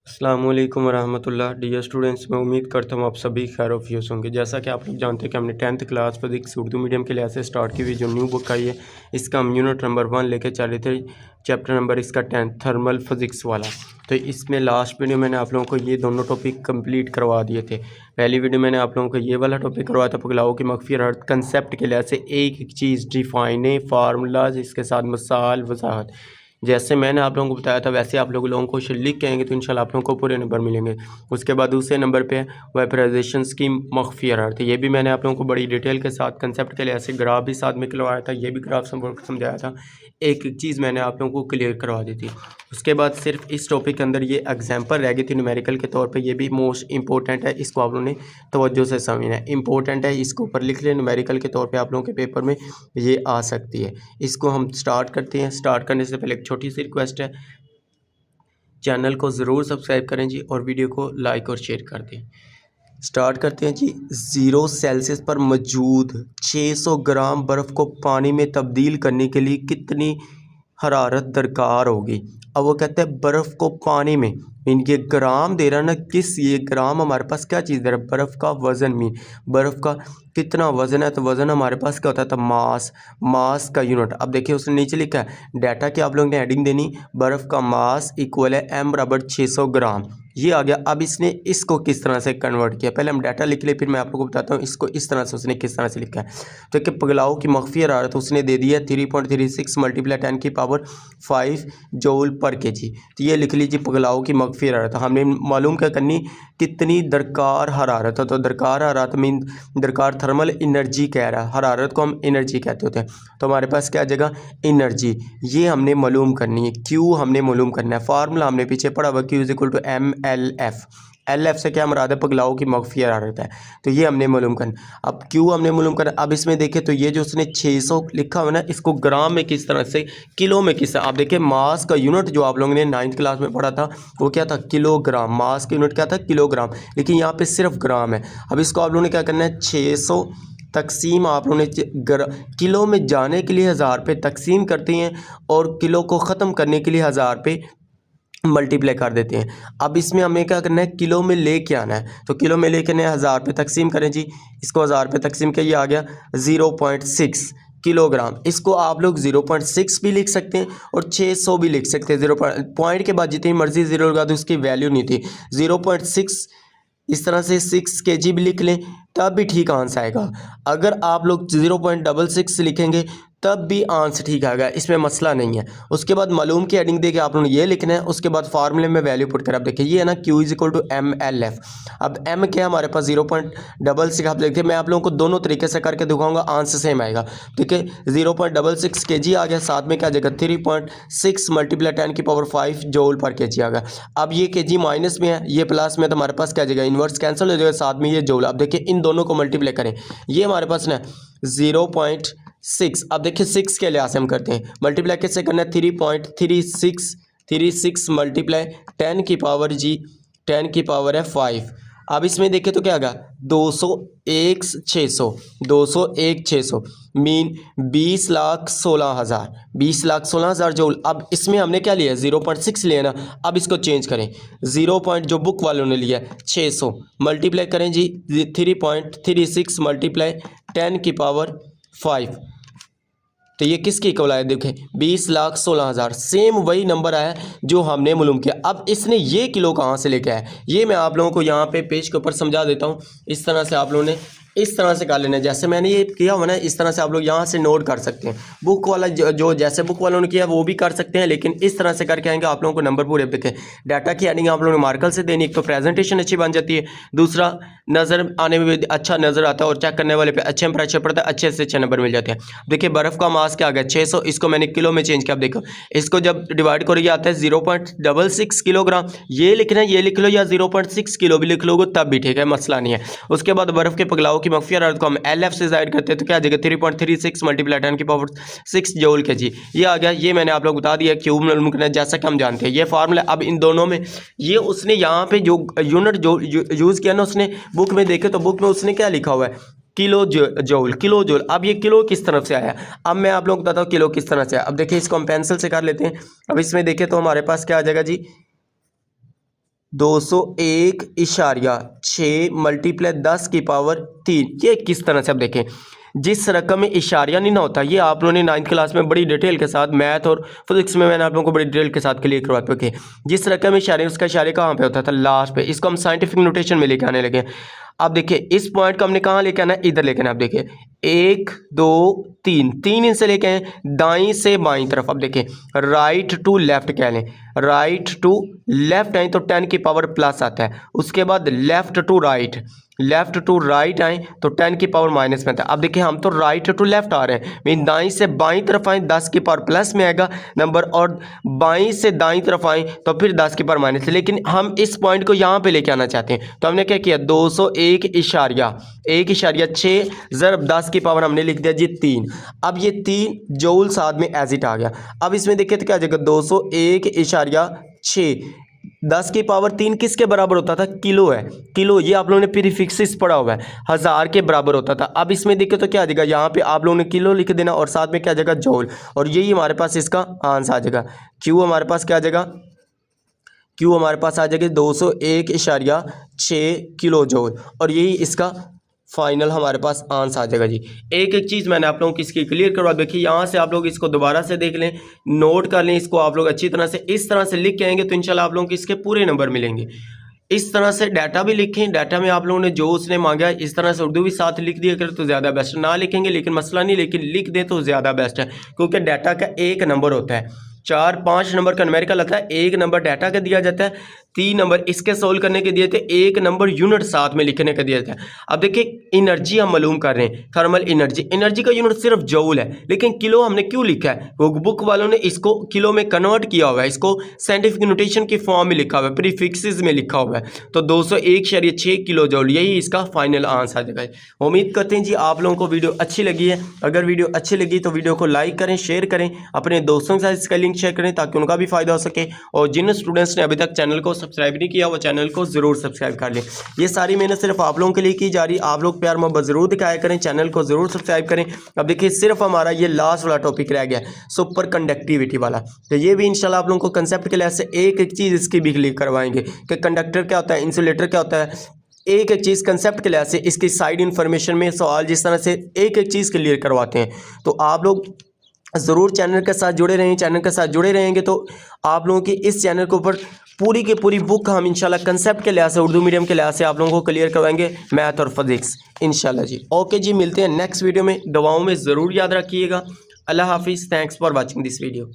अस्सलाम वालेकुम रहमतुल्लाह। डियर स्टूडेंट्स, मैं उम्मीद करता हूँ आप सभी खैर ऑफियस होंगे। जैसा कि आप लोग जानते हैं कि हमने 10th class physics Urdu medium के लिहाज से स्टार्ट की हुई जो न्यू बुक आई है, इसका हम यूनिट नंबर 1 लेके चल रहे थे। चैप्टर नंबर इसका 10 थर्मल फिजिक्स वाला। तो इसमें लास्ट वीडियो मैंने आप लोगों को ये दोनों टॉपिक कंप्लीट करवा दिए थे। पहली वीडियो मैंने आप लोगों को ये वाला टॉपिक करवाया था, पिघलाओ की मख्फी अर्थ कंसेप्ट के लिहाज से एक एक चीज़ डिफाइन फार्मूलाज, इसके साथ मिसाल वजाहत। जैसे मैंने आप लोगों को बताया था वैसे आप लोगों को लिख के आएंगे तो इंशाल्लाह आप लोगों को पूरे नंबर मिलेंगे। उसके बाद दूसरे नंबर पे वेपराइजेशन की मख्फी अर्थ, ये भी मैंने आप लोगों को बड़ी डिटेल के साथ कंसेप्ट के लिए ऐसे ग्राफ भी साथ में करवाया था, ये भी ग्राफ समझाया था। एक एक चीज़ मैंने आप लोगों को क्लियर करवा दी थी। उसके बाद सिर्फ इस टॉपिक के अंदर ये एग्जाम्पल रह गई थी न्यूमेरिकल के तौर पे, ये भी मोस्ट इंपॉर्टेंट है, इसको आप लोगों ने तवज्जो से समझना है। इंपॉर्टेंट है, इसको ऊपर लिख लें, न्यूमेरिकल के तौर पे आप लोगों के पेपर में ये आ सकती है। इसको हम स्टार्ट करते हैं। स्टार्ट करने से पहले एक छोटी सी रिक्वेस्ट है, चैनल को ज़रूर सब्सक्राइब करें जी और वीडियो को लाइक और शेयर कर दें। स्टार्ट करते हैं जी। 0 सेल्सियस पर मौजूद 600 ग्राम बर्फ़ को पानी में तब्दील करने के लिए कितनी हरारत दरकार होगी। अब वो कहते हैं बर्फ़ को पानी में, मीन ये ग्राम दे रहा है ना, किस ये ग्राम हमारे पास क्या चीज़ दे रहा है, बर्फ़ का वज़न, मीन बर्फ़ का कितना वज़न है। तो वज़न हमारे पास क्या होता था, मास, मास का यूनिट। अब देखिए उसने नीचे लिखा है डाटा की आप लोगों ने हेडिंग देनी, बर्फ़ का मास इक्वल है m बराबर 600 ग्राम, ये आ गया। अब इसने इसको किस तरह से कन्वर्ट किया, पहले हम डाटा लिख ले फिर मैं आप लोगों को बताता हूँ इसको इस तरह से उसने किस तरह से लिखा है। तो कि पिघलाओ की मख्फी हरारत उसने दे दी है 3.36 मल्टीप्लाई 10 की पावर 5 जूल पर केजी। तो ये लिख लीजिए पिघलाओ की मख्फी हरारत। हमने मालूम क्या करनी, कितनी दरकार हरारत है। तो दरकार हरारत मीन दरकार थर्मल एनर्जी कह रहा है, हरारत को हम एनर्जी कहते होते हैं। तो हमारे पास क्या जगह एनर्जी, ये हमने मालूम करनी है। क्यू हमने मालूम करना है, फार्मूला हमने पीछे पढ़ा हुआ, Q is equal to MLF। LF से क्या मुराद है, पिघलाओ की मख्फी हरारत है। तो ये हमने मालूम करना। अब क्यू हमने मालूम करना। अब इसमें देखें तो ये जो उसने 600 लिखा हुआ ना, इसको ग्राम में किस तरह से, किलो में किस तरह। आप देखिए मास का यूनिट जो आप लोगों ने 9th क्लास में पढ़ा था वो क्या था, किलोग्राम। मास का यूनिट क्या था, किलोग्राम, लेकिन यहाँ पे सिर्फ ग्राम है। अब इसको आप लोगों ने क्या करना है, 600 तकसीम आप लोगों ने किलो में जाने के लिए 1000 पे तकसीम करते हैं और किलो को ख़त्म करने के लिए 1000 पे मल्टीप्लाई कर देते हैं। अब इसमें हमें क्या करना है, किलो में लेके आना है। तो किलो में लेके आना है, 1000 पे तकसीम करें जी। इसको 1000 पे तकसीम किया, ये आ गया 0.6 किलोग्राम। इसको आप लोग 0.6 भी लिख सकते हैं और 600 भी लिख सकते हैं। 0 पॉइंट के बाद जितनी मर्जी ज़ीरो लगा दो उसकी वैल्यू नहीं थी। 0.6 इस तरह से 6 kg भी लिख लें तब भी ठीक आंसर आएगा। अगर आप लोग 0.66 लिखेंगे तब भी आंसर ठीक आएगा, इसमें मसला नहीं है। उसके बाद मालूम की हेडिंग दे के आप लोगों ने ये लिखना है। उसके बाद फार्मूले में वैल्यू पुट कर, अब देखिए ये है ना Q is equal to MLF। अब M क्या है हमारे पास 0.66। आप देखिए मैं आप लोगों को दोनों तरीके से करके दिखाऊंगा, आंसर सेम आएगा। देखिए 0.66 kg आ गया, साथ में क्या जाएगा 3.6 मल्टीप्लाई 10 की पावर 5 जूल पर kg आ गया। अब ये kg माइनस में है, ये प्लस में, तो हमारे पास क्या जाएगा, इन्वर्स कैंसिल हो जाएगा, साथ में ये जूल। अब देखिए इन दोनों को मल्टीप्लाई करें, ये हमारे पास ना 0.6। अब देखिए 6 के लिहाज से हम करते हैं मल्टीप्लाई कैसे करना है, 3.36 मल्टीप्लाई 10 की पावर जी 10 की पावर है 5। अब इसमें देखें तो क्या आएगा 201,600 मीन 20,16,000 20,16,000 जूल। अब इसमें हमने क्या लिया 0.6 लिया ना। अब इसको चेंज करें, 0 पॉइंट जो बुक वालों ने लिया 600 मल्टीप्लाई करें जी 3.36 मल्टीप्लाई 10 की पावर 5। तो ये किसकी इक्वल आया, देखें 20,16,000। सेम वही नंबर आया जो हमने मालूम किया। अब इसने ये किलो कहाँ से लेके आया, ये मैं आप लोगों को यहाँ पे पेज के ऊपर समझा देता हूँ। इस तरह से आप लोगों ने इस तरह से कर लेना है, जैसे मैंने ये किया हुआ ना, इस तरह से आप लोग यहाँ से नोट कर सकते हैं। बुक वाला जो जैसे बुक वालों ने किया वो भी कर सकते हैं, लेकिन इस तरह से करके आएंगे आप लोगों को नंबर पूरे। देखें डाटा की हेडिंग आप लोगों ने मार्कर से देनी, एक तो प्रेजेंटेशन अच्छी बन जाती है, दूसरा नज़र आने में भी अच्छा नज़र आता है और चेक करने वाले पे अच्छे इंप्रेशन पड़ता है, अच्छे से अच्छे नंबर मिल जाते हैं। देखिए बर्फ़ का मास क्या आ गया 600, इसको मैंने किलो में चेंज किया। अब देखो इसको जब डिवाइड करोगे आता है 0.66 किलोग्राम। ये लिखना है, ये लिख लो, या 0.6 किलो भी लिख लोगे तब भी ठीक है, मसला नहीं है। उसके बाद बर्फ़ के पिघलाव की मख्फी हरारत को हम LF से जाहिर करते हैं, तो क्या आ जाएगा 3.36 मल्टीप्लाई 10 की पावर 6 जूल के जी। ये आ गया, ये मैंने आप लोग बता दिया क्यूब मालूम करना है, जैसा कि हम जानते हैं ये फार्मूला। अब इन दोनों में ये उसने यहाँ पे जो यूनिट जो यूज़ किया ना, उसने बुक में देखे तो बुक में उसने क्या लिखा हुआ है, किलो जूल, किलो जूल। अब ये किलो किस तरफ से आया, अब मैं आप लोगों को बताता हूँ किलो किस तरह से आया। अब देखिए इसको हम पेंसिल से कर लेते हैं। अब इसमें देखें तो हमारे पास क्या आ जाएगा जी 201.6 मल्टीप्लाई 10 की पावर 3। ये किस तरह से आप देखें, जिस रकम में इशारिया नहीं ना होता, ये आप लोगों ने 9th क्लास में बड़ी डिटेल के साथ, मैथ और फिजिक्स में मैंने आप लोगों को बड़ी डिटेल के साथ क्लियर करवा के, जिस रकम में इशारिया, उसका इशारे कहाँ पे होता था, लास्ट पे। इसको हम साइंटिफिक नोटेशन में लेके आने लगे। अब देखिए इस पॉइंट को हमने कहाँ लेके आना है, इधर लेके आना। आप देखिए 1 2 3 3 इनसे लेके आए दाई से बाईं तरफ। अब देखिए राइट टू लेफ्ट कह लें, राइट टू लेफ्ट आए तो 10 की पावर प्लस आता है। उसके बाद left to right, left to right आए तो 10 की पावर माइनस में आता है। अब देखिए हम तो राइट टू लेफ्ट आ रहे हैं, मीन दाई से बाईं तरफ आए 10 की पावर प्लस में आएगा नंबर, और बाईं से दाईं तरफ आए तो फिर 10 की पावर माइनस। लेकिन हम इस पॉइंट को यहाँ पे लेके आना चाहते हैं, तो हमने क्या किया, 201.6 ज़रब 10 की पावर हमने लिख दिया जी 3। अब ये 3 जूल साथ में एज इट आ गया। अब इसमें देखिए तो क्या आ जाएगा, 201.6 10 की पावर 3 किसके बराबर होता था, किलो है। किलो ये आप लोगों ने प्रीफिक्सेस पढ़ा हुआ है, 1000 के बराबर होता था। अब इसमें देखिए तो क्या आ जाएगा, यहाँ पे आप लोगों ने किलो लिख देना और साथ में क्या आ जाएगा, जौल, और यही हमारे पास इसका आंसर आ जाएगा। क्यू हमारे पास क्या आ जाएगा, क्यू हमारे पास आ जाएगी 201.6 किलो जौल, और यही इसका फाइनल हमारे पास आंसर आ जाएगा जी। एक एक चीज़ मैंने आप लोगों को इसकी क्लियर करवा, देखिए यहाँ से आप लोग इसको दोबारा से देख लें, नोट कर लें इसको आप लोग अच्छी तरह से। इस तरह से लिख के आएंगे तो इंशाल्लाह आप लोगों को इसके पूरे नंबर मिलेंगे। इस तरह से डाटा भी लिखें, डाटा में आप लोगों ने जो उसने मांगा है इस तरह से उर्दू भी साथ लिख दिया करें तो ज़्यादा बेस्ट। ना लिखेंगे लेकिन मसला नहीं, लेकिन लिख दें तो ज़्यादा बेस्ट है, क्योंकि डाटा का एक नंबर होता है, 4-5 नंबर का न्यूमेरिकल आता है, एक नंबर डाटा का दिया जाता है, 3 नंबर इसके सोल्व करने के दिए थे, एक नंबर यूनिट साथ में लिखने का दिया जाता है। अब देखिए एनर्जी हम मालूम कर रहे हैं, थर्मल एनर्जी, एनर्जी का यूनिट सिर्फ जूल है, लेकिन किलो हमने क्यों लिखा है, वो बुक वालों ने इसको किलो में कन्वर्ट किया हुआ है, इसको साइंटिफिक नोटेशन की फॉर्म में लिखा हुआ है, प्रीफिक्सेस में लिखा हुआ है, तो 201.6 किलो जूल यही इसका फाइनल आंसर आ जाएगा। उम्मीद करते हैं जी आप लोगों को वीडियो अच्छी लगी है। अगर वीडियो अच्छी लगी तो वीडियो को लाइक करें, शेयर करें, अपने दोस्तों के साथ इसका लिंक शेयर करें ताकि उनका भी फायदा हो सके, और जिन स्टूडेंट्स ने अभी तक चैनल को सब्सक्राइब नहीं किया वो चैनल को जरूर सब्सक्राइब कर लें। ये सारी मेहनत सिर्फ आप लोगों के लिए की जा रही है, आप लोग प्यार मोहब्बत जरूर दिखाया करें, चैनल को जरूर सब्सक्राइब करें। अब देखिए सिर्फ हमारा ये लास्ट वाला टॉपिक रह गया सुपर कंडक्टिविटी वाला, तो ये भी इंशाल्लाह आप लोगों को कंसेप्ट के लिहाज से एक एक चीज़ इसकी भी क्लियर करवाएंगे कि कंडक्टर क्या होता है, इंसुलेटर क्या होता है, एक एक चीज़ कंसेप्ट के लिहाज से इसकी साइड इन्फॉर्मेशन में सवाल जिस तरह से एक एक चीज़ क्लियर करवाते हैं। तो आप लोग ज़रूर चैनल के साथ जुड़े रहें, चैनल के साथ जुड़े रहेंगे तो आप लोगों की इस चैनल के ऊपर पूरी की पूरी बुक हम इंशाल्लाह कंसेप्ट के लिहाज से, उर्दू मीडियम के लिहाज से आप लोगों को क्लियर करवाएंगे, मैथ और फिजिक्स इंशाल्लाह जी। ओके जी, मिलते हैं नेक्स्ट वीडियो में, दुआओं में ज़रूर याद रखिएगा। अल्लाह हाफिज़, thanks for watching this video.